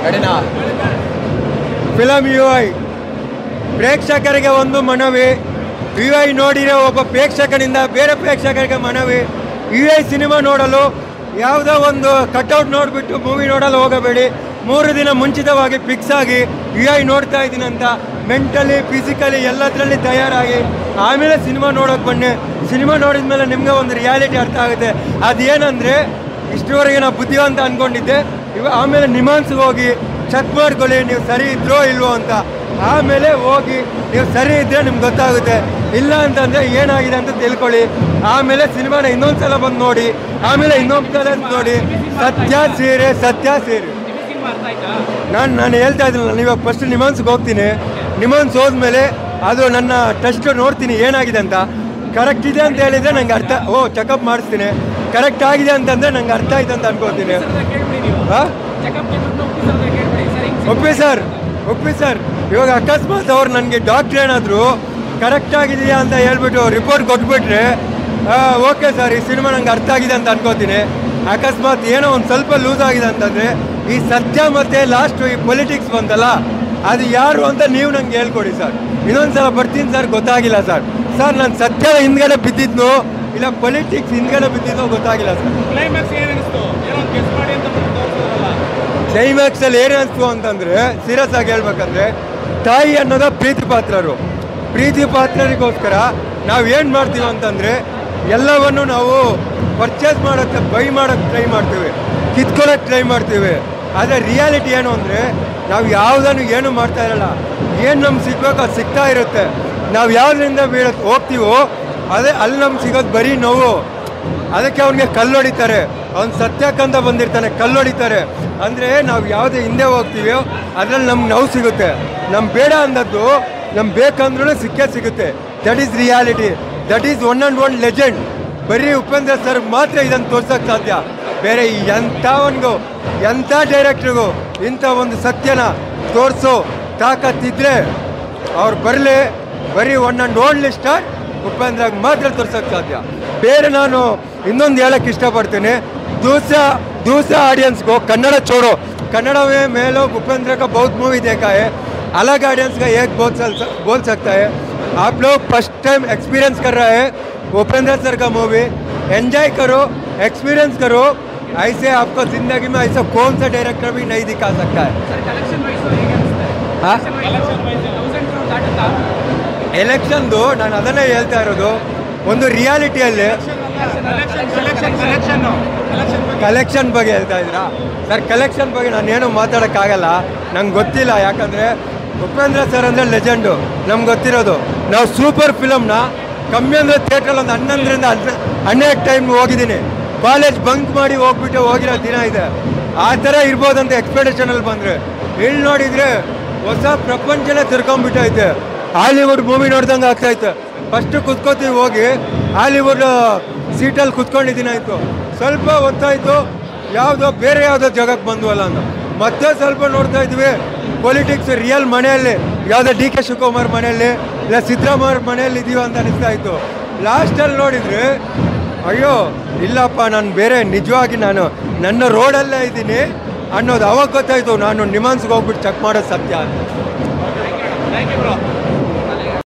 ಕಡಿನಾ film UI ಪ್ರೇಕ್ಷಕರಿಗೆ ಒಂದು ಮನವಿ. UI ನೋಡಿರೋ ಒಬ್ಬ ಪ್ರೇಕ್ಷಕನಿಂದ ಬೇರೆ ಪ್ರೇಕ್ಷಕರಿಗೆ ಮನವಿ. UI ಸಿನಿಮಾ ನೋಡಲು ಯಾವುದೋ ಒಂದು ಕಟ್ಔಟ್ ನೋಡಿಬಿಟ್ಟು ಮೂವಿ ನೋಡಲು ಹೋಗಬೇಡಿ. 3 ದಿನ ಮುಂಚಿತವಾಗಿ ಫಿಕ್ಸ್ ಆಗಿ UI ನೋಡ್ತಾ ಇದ್ದೀನಿ ಅಂತ ಮೆಂಟಲಿ ಫಿಸಿಕಲಿ ಎಲ್ಲದರಲ್ಲಿ ತಯಾರಾಗಿ ಆಮೇಲೆ ಸಿನಿಮಾ ನೋಡೋಕೆ ಬನ್ನಿ. ಸಿನಿಮಾ ನೋಡಿದ ಮೇಲೆ ನಿಮಗೆ ಒಂದು ರಿಯಾಲಿಟಿ ಅರ್ಥ ಆಗುತ್ತೆ. ಅದೇನಂದರೆ ಇಷ್ಟರವರೆಗೆ ನಾವು ಬುದ್ಧಿವಂತ ಅಂದ್ಕೊಂಡಿದ್ದೆ, ಆಮೇಲೆ ನಿಮಾನ್ಸ್ಗೆ ಹೋಗಿ ಚೆಕ್ ಮಾಡ್ಕೊಳ್ಳಿ ನೀವು ಸರಿ ಇದ್ರೋ ಇಲ್ವೋ ಅಂತ. ಆಮೇಲೆ ಹೋಗಿ ನೀವು ಸರಿ ಇದ್ದರೆ ನಿಮ್ಗೆ ಗೊತ್ತಾಗುತ್ತೆ, ಇಲ್ಲ ಅಂತಂದರೆ ಏನಾಗಿದೆ ಅಂತ ತಿಳ್ಕೊಳ್ಳಿ. ಆಮೇಲೆ ಸಿನಿಮಾನ ಇನ್ನೊಂದು ಸಲ ಬಂದು ನೋಡಿ, ಆಮೇಲೆ ಇನ್ನೊಂದು ಸಲ ನೋಡಿ. ಸತ್ಯ ಸೀರೆ ನಾನು ಹೇಳ್ತಾ ಇದ್ದೀನಿ. ನಾನು ಇವಾಗ ಫಸ್ಟ್ ನಿಮಾನ್ಸ್ಗೆ ಹೋಗ್ತೀನಿ. ನಿಮಾನ್ಸ್ ಹೋದ್ಮೇಲೆ ಅದು ನನ್ನ ಟೆಸ್ಟ್ ನೋಡ್ತೀನಿ ಏನಾಗಿದೆ ಅಂತ. ಕರೆಕ್ಟ್ ಇದೆ ಅಂತ ಹೇಳಿದರೆ ನಂಗೆ ಅರ್ಥ, ಚೆಕಪ್ ಮಾಡಿಸ್ತೀನಿ. ಕರೆಕ್ಟ್ ಆಗಿದೆ ಅಂತಂದರೆ ನಂಗೆ ಅರ್ಥ ಆಯ್ತು ಅಂತ ಅನ್ಕೋತೀನಿ. ಹಾಂ ಒಪ್ಪಿ ಸರ್. ಇವಾಗ ಅಕಸ್ಮಾತ್ ಅವ್ರು ನನಗೆ ಡಾಕ್ಟ್ರ್ ಏನಾದರೂ ಕರೆಕ್ಟ್ ಆಗಿದೆಯಾ ಅಂತ ಹೇಳ್ಬಿಟ್ಟು ರಿಪೋರ್ಟ್ ಕೊಟ್ಬಿಟ್ರೆ ಓಕೆ ಸರ್ ಈ ಸಿನಿಮಾ ನಂಗೆ ಅರ್ಥ ಆಗಿದೆ ಅಂತ ಅನ್ಕೋತೀನಿ. ಅಕಸ್ಮಾತ್ ಏನೋ ಒಂದು ಸ್ವಲ್ಪ ಲೂಸ್ ಆಗಿದೆ ಅಂತಂದರೆ ಈ ಸತ್ಯ ಮತ್ತು ಲಾಸ್ಟು ಈ ಪೊಲಿಟಿಕ್ಸ್ ಬಂತಲ್ಲ ಅದು ಯಾರು ಅಂತ ನೀವು ನಂಗೆ ಹೇಳ್ಕೊಡಿ ಸರ್. ಇನ್ನೊಂದು ಸಲ ಬರ್ತೀನಿ ಸರ್, ಗೊತ್ತಾಗಿಲ್ಲ ಸರ್. ನಾನು ಸತ್ಯದ ಹಿಂದ್ಗಡೆ ಬಿದ್ದಿದ್ನು ಇಲ್ಲ ಪೊಲಿಟಿಕ್ಸ್ ಹಿಂದ್ಗಡೆ ಬಿದ್ದಿದ್ನೋ ಗೊತ್ತಾಗಿಲ್ಲ ಸರ್. ಕ್ಲೈಮ್ಯಾಕ್ಸಲ್ಲಿ ಏನು ಅನಿಸ್ತು ಅಂತಂದರೆ ಸೀರಿಯಸ್ ಆಗಿ ಹೇಳ್ಬೇಕಂದ್ರೆ ತಾಯಿ ಅನ್ನೋದು ಪ್ರೀತಿ ಪಾತ್ರರಿಗೋಸ್ಕರ ನಾವು ಏನು ಮಾಡ್ತೀವಿ ಅಂತಂದರೆ ಎಲ್ಲವನ್ನು ನಾವು ಪರ್ಚೇಸ್ ಮಾಡೋಕ್ಕೆ ಬೈ ಮಾಡೋಕ್ಕೆ ಟ್ರೈ ಮಾಡ್ತೀವಿ, ಕಿತ್ಕೊಳ್ಳೋಕ್ಕೆ ಟ್ರೈ ಮಾಡ್ತೀವಿ. ಆದರೆ ರಿಯಾಲಿಟಿ ಏನು ಅಂದರೆ ನಾವು ಯಾವುದನ್ನು ಏನು ಮಾಡ್ತಾ ಇರಲ್ಲ. ಏನು ನಮ್ಗೆ ಸಿಗಬೇಕು ಅದು ಸಿಗ್ತಾ ಇರುತ್ತೆ. ನಾವು ಯಾವುದರಿಂದ ಹೋಗ್ತೀವೋ ಅದೇ ಅಲ್ಲಿ ನಮ್ಗೆ ಸಿಗೋದು ಬರೀ ನೋವು. ಅದಕ್ಕೆ ಅವ್ನಿಗೆ ಕಲ್ಲೊಡಿತಾರೆ, ಅವ್ನು ಸತ್ಯಕ್ಕಂತ ಬಂದಿರ್ತಾನೆ, ಕಲ್ಲೊಡಿತಾರೆ. ಅಂದರೆ ನಾವು ಯಾವುದೇ ಹಿಂದೆ ಹೋಗ್ತೀವೋ ಅದರಲ್ಲಿ ನಮ್ಗೆ ನೋವು ಸಿಗುತ್ತೆ. ನಮ್ಗೆ ಬೇಡ ಅಂದದ್ದು ನಮ್ಗೆ ಬೇಕಂದ್ರೂ ಸಿಗುತ್ತೆ. That is reality. That is one and one legend. ಬರೀ ಉಪೇಂದ್ರ ಸರ್ ಮಾತ್ರ ಇದನ್ನು ತೋರ್ಸೋಕ್ಕೆ ಸಾಧ್ಯ. ಬೇರೆ ಎಂಥ ಡೈರೆಕ್ಟ್ರಿಗೂ ಇಂಥ ಒಂದು ಸತ್ಯನ ತೋರಿಸೋ ತಾಕತ್ತಿದ್ರೆ ಅವ್ರು ಬರೀ ಒನ್ ಆ್ಯಂಡ್ ಓನ್ಲಿ ಸ್ಟಾರ್ ಉಪೇಂದ್ರಾಗ ಮಾತ್ರ ತೋರ್ಸೋಕ್ಕೆ ಸಾಧ್ಯ. ಬೇರೆ ನಾನು ಇನ್ನೊಂದು ಹೇಳೋಕ್ಕೆ ಇಷ್ಟಪಡ್ತೀನಿ, दूसरा ऑडियंस को कन्नड़ छोड़ो, कन्नड़ में लोग उपेंद्र का बहुत मूवी देखा है, अलग ऑडियंस का एक बोल सकता है. आप लोग फर्स्ट टाइम एक्सपीरियंस कर रहा है उपेंद्र सर का मूवी, एंजॉय करो, एक्सपीरियंस करो. ऐसे आपको ज़िंदगी में ऐसा कौन सा डायरेक्टर भी नहीं दिखा सकता है. ಎಲೆಕ್ಷನ್ದು ನಾನು ಅದನ್ನೇ ಹೇಳ್ತಾ ಇರೋದು. ಒಂದು ರಿಯಾಲಿಟಿಯಲ್ಲಿ ಕಲೆಕ್ಷನ್ ಬಗ್ಗೆ ಹೇಳ್ತಾ ಇದ್ದೀರಾ ಸರ್. ಕಲೆಕ್ಷನ್ ಬಗ್ಗೆ ನಾನೇನು ಮಾತಾಡೋಕ್ಕಾಗಲ್ಲ, ನಂಗೆ ಗೊತ್ತಿಲ್ಲ. ಯಾಕಂದರೆ ಉಪೇಂದ್ರ ಸರ್ ಅಂದರೆ ಲೆಜೆಂಡು, ನಮ್ಗೆ ಗೊತ್ತಿರೋದು. ನಾವು ಸೂಪರ್ ಫಿಲಮ್ನ ಕಮ್ಮಿ ಅಂದರೆ ಥಿಯೇಟ್ರಲ್ಲಿ ಒಂದು 11 ಟೈಮ್ ಹೋಗಿದ್ದೀನಿ. ಕಾಲೇಜ್ ಬಂಕ್ ಮಾಡಿ ಹೋಗಿರೋ ದಿನ ಇದೆ. ಆ ಥರ ಇರ್ಬೋದಂತ ಎಕ್ಸ್ಪೆಕ್ಟೇಷನಲ್ಲಿ ಬಂದರೆ ಇಲ್ಲಿ ನೋಡಿದರೆ ಹೊಸ ಪ್ರಪಂಚನೇ ತಿರ್ಕೊಂಡ್ಬಿಟ್ಟೈತೆ. ಹಾಲಿವುಡ್ ಮೂವಿ ನೋಡ್ದಂಗೆ ಆಗ್ತಾಯಿತ್ತು. ಫಸ್ಟು ಕುತ್ಕೋತೀವಿ ಹೋಗಿ ಹಾಲಿವುಡ್ ಸೀಟಲ್ಲಿ ಕುತ್ಕೊಂಡಿದ್ದೀನಿ ಆಯಿತು. ಸ್ವಲ್ಪ ಹೊತ್ತಾಯಿತು ಬೇರೆ ಯಾವುದೋ ಜಾಗಕ್ಕೆ ಬಂದ್ವಲ್ಲ ಅಂತ ಮತ್ತೆ ಸ್ವಲ್ಪ ನೋಡ್ತಾ ಇದ್ವಿ. ಪೊಲಿಟಿಕ್ಸ್ ರಿಯಲ್ ಮನೆಯಲ್ಲಿ ಯಾವುದೋ DK ಶಿವಕುಮಾರ್ ಮನೆಯಲ್ಲಿ ಇಲ್ಲ ಸಿದ್ದರಾಮಯ್ಯ ಮನೆಯಲ್ಲಿ ಇದೀವ ಅಂತ ಅನಿಸ್ತಾ ಇತ್ತು. ಲಾಸ್ಟಲ್ಲಿ ನೋಡಿದರೆ ಅಯ್ಯೋ ಇಲ್ಲಪ್ಪ, ನಾನು ಬೇರೆ ನಿಜವಾಗಿ ನಾನು ನನ್ನ ರೋಡಲ್ಲೇ ಇದ್ದೀನಿ ಅನ್ನೋದು ಅವಾಗ ಗೊತ್ತಾಯಿತು. ನಾನು ನಿಮಾನ್ಸ್ಗೆ ಹೋಗ್ಬಿಟ್ಟು ಚೆಕ್ ಮಾಡೋದು ಸತ್ಯ.